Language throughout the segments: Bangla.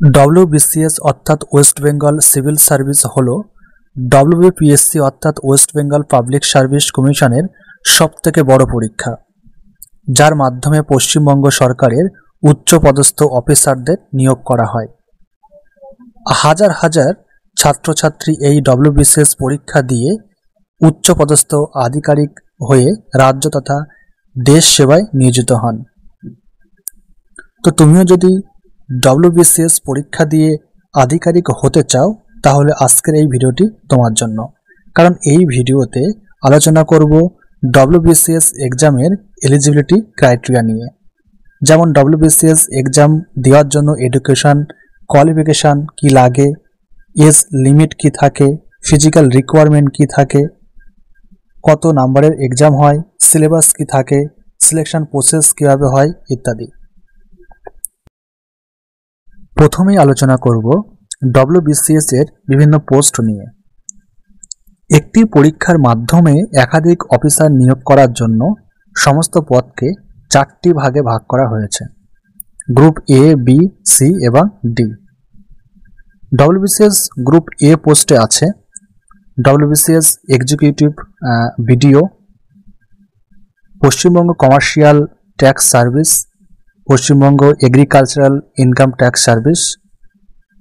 ডব্লিউবিসিএস অর্থাৎ ওয়েস্ট বেঙ্গল সিভিল সার্ভিস হল ডব্লিউবিপিএসসি অর্থাৎ ওয়েস্ট বেঙ্গল পাবলিক সার্ভিস কমিশনের সবথেকে বড় পরীক্ষা, যার মাধ্যমে পশ্চিমবঙ্গ সরকারের উচ্চপদস্থ অফিসারদের নিয়োগ করা হয়। হাজার হাজার ছাত্রছাত্রী এই ডব্লিউবিসিএস পরীক্ষা দিয়ে উচ্চপদস্থ আধিকারিক হয়ে রাজ্য তথা দেশ সেবায় নিয়োজিত হন। তো তুমিও যদি ডব্লিউবিসিএস পরীক্ষা দিয়ে আধিকারিক হতে চাও তাহলে আজকের এই ভিডিওটি তোমার জন্য, কারণ এই ভিডিওতে আলোচনা করব ডব্লিউবিসিএস এক্সামের এলিজিবিলিটি ক্রাইটেরিয়া নিয়ে। যেমন ডব্লিউবিসিএস এক্সাম দেওয়ার জন্য এডুকেশন কোয়ালিফিকেশান কি লাগে, এজ লিমিট কি থাকে, ফিজিক্যাল রিকোয়ারমেন্ট কি থাকে, কত নাম্বারের এক্সাম হয়, সিলেবাস কি থাকে, সিলেকশন প্রসেস কীভাবে হয় ইত্যাদি। প্রথমেই আলোচনা করব ডব্লিউবিসিএস এর বিভিন্ন পোস্ট নিয়ে। একটি পরীক্ষার মাধ্যমে একাধিক অফিসার নিয়োগ করার জন্য সমস্ত পদকে 4টি ভাগে ভাগ করা হয়েছে: গ্রুপ এ, বি, সি এবং ডি। ডব্লিউবিসিএস গ্রুপ এ পোস্টে আছে WBCS executive BDO, Paschimbanga commercial tax service, Paschimbanga agricultural income tax service,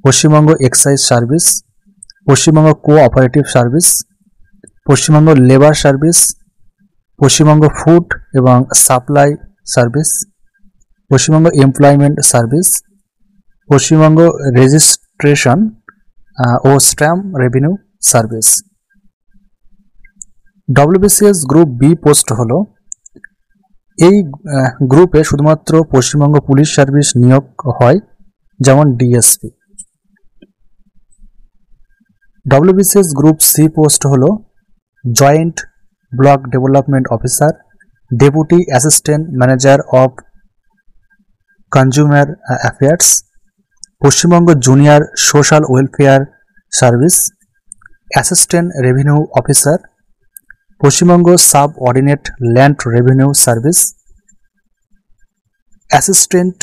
Paschimbanga excise service, Paschimbanga cooperative service, Paschimbanga labour service, Paschimbanga food এবং supply service, Paschimbanga employment service, Paschimbanga registration ও stamp revenue service. WBCS group B post হলো, এই গ্রুপে শুধুমাত্র পশ্চিমবঙ্গ পুলিশ সার্ভিস নিয়োগ হয়, যেমন DSP. WBCS group C post হলো joint block development officer, deputy assistant manager of consumer affairs, Paschimbanga junior social welfare service, assistant revenue officer, Paschimbanga subordinate land revenue service, assistant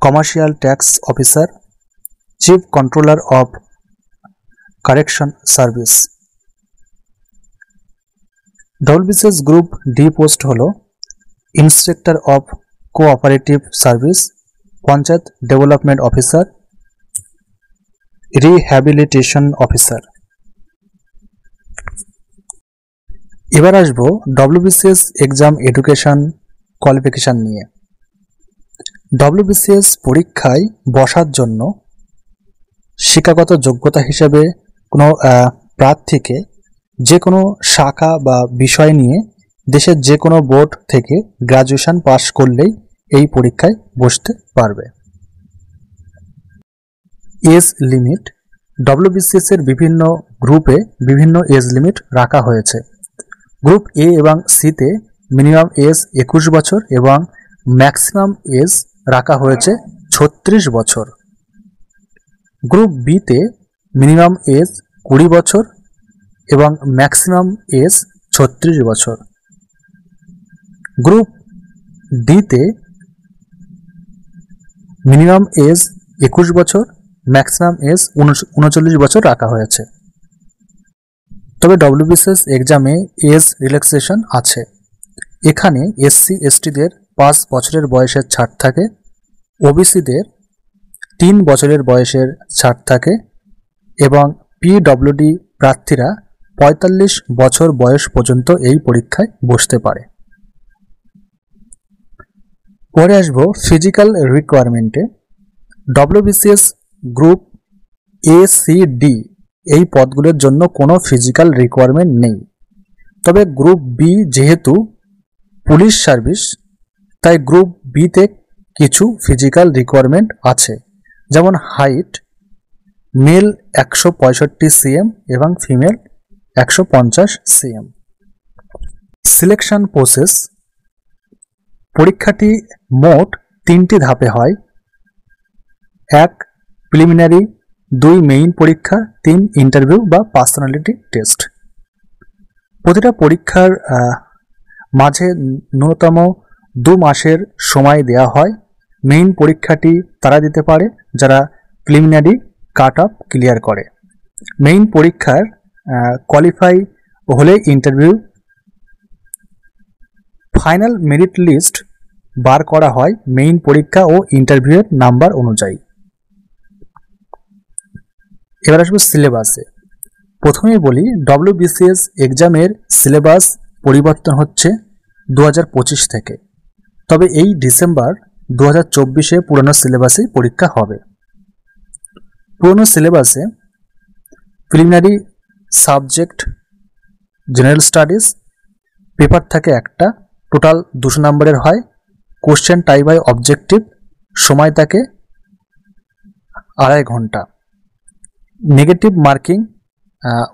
commercial tax officer, chief controller of correction service. WBCS group D post হল inspector of cooperative service, panchayat development officer, rehabilitation officer. এবার আসবো ডব্লিউবিসিএস এক্সাম এডুকেশন কোয়ালিফিকেশান নিয়ে। ডব্লিউবিসিএস পরীক্ষায় বসার জন্য শিক্ষাগত যোগ্যতা হিসেবে কোনো প্রার্থীকে যে কোনো শাখা বা বিষয় নিয়ে দেশের যে কোনো বোর্ড থেকে গ্র্যাজুয়েশন পাস করলেই এই পরীক্ষায় বসতে পারবে। এজ লিমিট, ডব্লিউবিসিএস এর বিভিন্ন গ্রুপে বিভিন্ন এজ লিমিট রাখা হয়েছে। গ্রুপ এ এবং সিতে মিনিমাম এজ 21 বছর এবং ম্যাক্সিমাম এজ রাখা হয়েছে 36 বছর। গ্রুপ বিতে মিনিমাম এজ 20 বছর এবং ম্যাক্সিমাম এজ 36 বছর। গ্রুপ ডিতে মিনিমাম এজ 21 বছর, ম্যাক্সিমাম এজ 39 বছর রাখা হয়েছে। তবে ডব্লিউবিসিএস এক্সামে এজ রিল্যাক্সেশন আছে। এখানে এসসি এসটিদের 5 বছরের বয়সের ছাড় থাকে, ওবিসিদের 3 বছরের বয়সের ছাড় থাকে এবং পিডব্লিউডি প্রার্থীরা 45 বছর বয়স পর্যন্ত এই পরীক্ষায় বসতে পারে। পরে আসবো ফিজিক্যাল রিকোয়ারমেন্টে। WBCS group A, C, D এই পদগুলোর জন্য কোনো ফিজিক্যাল রিকোয়ারমেন্ট নেই। তবে গ্রুপ বি যেহেতু পুলিশ সার্ভিস, তাই গ্রুপ বিতে কিছু ফিজিক্যাল রিকোয়ারমেন্ট আছে, যেমন হাইট মেল 165 cm এবং ফিমেল 150 cm। সিলেকশন প্রসেস, পরীক্ষাটি মোট 3টি ধাপে হয়: 1 প্রিলিমিনারি, 2 মেইন পরীক্ষা, 3 ইন্টারভিউ বা পার্সোনালিটি টেস্ট। প্রতিটা পরীক্ষার মাঝে ন্যূনতম 2 মাসের সময় দেওয়া হয়। মেইন পরীক্ষাটি তারা দিতে পারে যারা প্রিলিমিনারি কাট অফ ক্লিয়ার করে। মেইন পরীক্ষার কোয়ালিফাই হলে ইন্টারভিউ, ফাইনাল মেরিট লিস্ট বার করা হয় মেইন পরীক্ষা ও ইন্টারভিউয়ের নাম্বার অনুযায়ী। এবার আসবো সিলেবাসে। প্রথমেই বলি ডব্লিউবিসিএস এক্সামের সিলেবাস পরিবর্তন হচ্ছে 2025 থেকে, তবে এই ডিসেম্বর 2024-এ পুরনো সিলেবাসে পরীক্ষা হবে। পুরনো সিলেবাসে preliminary subject general studies paper থাকে একটা, টোটাল 200 নম্বরের হয়। কোশ্চেন টাইপ বাই অবজেক্টিভ, সময় থাকে 2.5 ঘন্টা। নেগেটিভ মার্কিং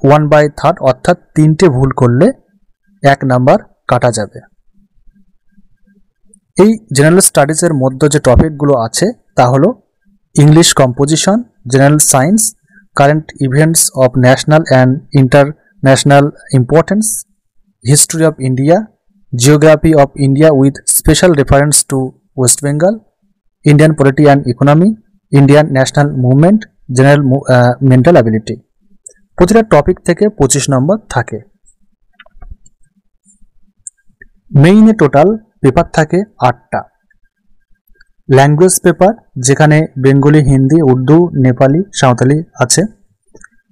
1/3, অর্থাৎ 3টে ভুল করলে 1 নাম্বার কাটা যাবে। এই জেনারেল স্টাডিজের মধ্যে যে টপিকগুলো আছে তা হলো English composition, general science, current events of national and international importance, history of India, geography of India with special reference to West Bengal, Indian polity and economy, Indian national movement, general mental ability. প্রতিটা টপিক থেকে 25 নম্বর থাকে। মেইনে টোটাল পেপার থাকে 8টা। ল্যাঙ্গুয়েজ পেপার, যেখানে বেঙ্গলি, হিন্দি, উর্দু, নেপালি, সাঁওতালি আছে,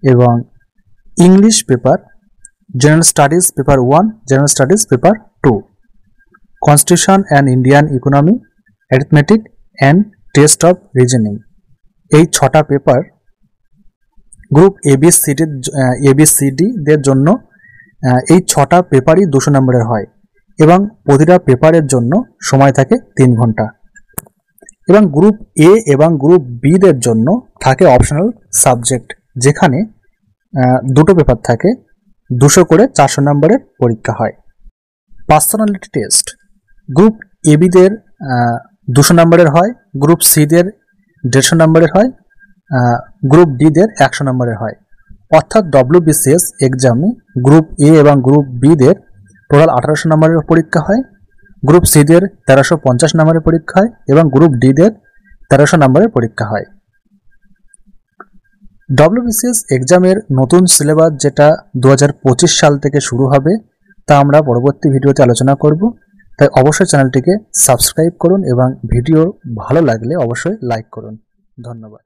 এবং English paper, general studies paper 1, general studies paper 2, constitution and Indian economy, arithmetic and test of reasoning. এই 6টা পেপার গ্রুপ ABCD-দের জন্য এই 6টা পেপারই 200 নম্বরের হয় এবং প্রতিটা পেপারের জন্য সময় থাকে 3 ঘন্টা। এবং গ্রুপ A এবং গ্রুপ B-দের জন্য থাকে অপশনাল সাবজেক্ট, যেখানে 2টো পেপার থাকে, 200 করে 400 নম্বরের পরীক্ষা হয়। পার্সোনালিটি টেস্ট গ্রুপ AB-দের 200 নম্বরের হয়, গ্রুপ C-দের 150 নম্বরের হয়, গ্রুপ D-দের 100 নম্বরের হয়। অর্থাৎ ডব্লিউবিসিএস এক্সামে গ্রুপ A এবং গ্রুপ B-দের টোটাল 1800 নম্বরের পরীক্ষা হয়, গ্রুপ C-দের 1350 নম্বরের পরীক্ষা হয় এবং গ্রুপ D-দের 1300 নম্বরের পরীক্ষা হয়। ডব্লিউবিসিএস এক্সামের নতুন সিলেবাস যেটা 2025 সাল থেকে শুরু হবে তা আমরা পরবর্তী ভিডিওতে আলোচনা করব, তাই অবশ্যই চ্যানেলটিকে সাবস্ক্রাইব করুন এবং ভিডিও ভালো লাগলে অবশ্যই লাইক করুন। ধন্যবাদ।